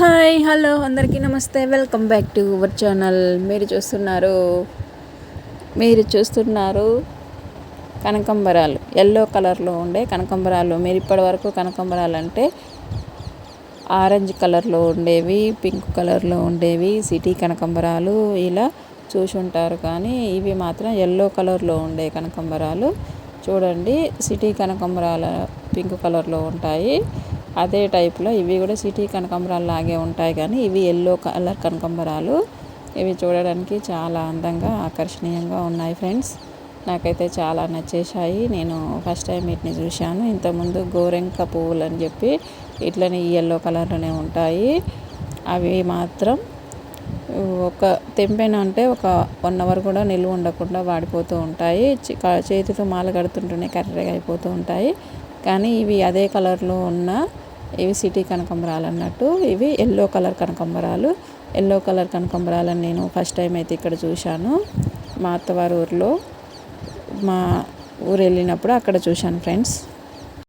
Hi hello అందరికీ నమస్తే, welcome back to our channel. మీరు చూస్తున్నారు కనకంబరాలు, ఎల్లో కలర్లో ఉండే కనకంబరాలు. మీరు ఇప్పటి వరకు కనకంబరాలు అంటే ఆరెంజ్ కలర్లో ఉండేవి, పింక్ కలర్లో ఉండేవి, సిటీ కనకంబరాలు ఇలా చూసుంటారు. కానీ ఇవి మాత్రం ఎల్లో కలర్లో ఉండే కనకంబరాలు. చూడండి, సిటీ కనకంబరాల పింక్ కలర్లో ఉంటాయి. అదే టైప్లో ఇవి కూడా సిటీ కనకంబరాలు లాగే ఉంటాయి, కానీ ఇవి ఎల్లో కలర్ కనకంబరాలు. ఇవి చూడడానికి చాలా అందంగా ఆకర్షణీయంగా ఉన్నాయి ఫ్రెండ్స్. నాకైతే చాలా నచ్చేసాయి. నేను ఫస్ట్ టైం వీటిని చూశాను. ఇంతకుముందు గోరెంక పువ్వులు అని చెప్పి ఇట్లనే ఈ ఎల్లో కలర్లోనే ఉంటాయి. అవి మాత్రం ఒక తెంపెన అంటే ఒక 1 అవర్ కూడా నిల్వ ఉండకుండా వాడిపోతూ ఉంటాయి. చేతితో మాల కడుతుంటూనే కర్రెగా అయిపోతూ ఉంటాయి. కానీ ఇవి అదే కలర్లో ఉన్న ఇవి సిటీ కనకంబరాలు అన్నట్టు. ఇవి ఎల్లో కలర్ కనకంబరాలు. ఎల్లో కలర్ కనకంబరాలను నేను ఫస్ట్ టైం అయితే ఇక్కడ చూశాను. మా అత్తవారి ఊరిలో, మా ఊరు వెళ్ళినప్పుడు అక్కడ చూశాను ఫ్రెండ్స్.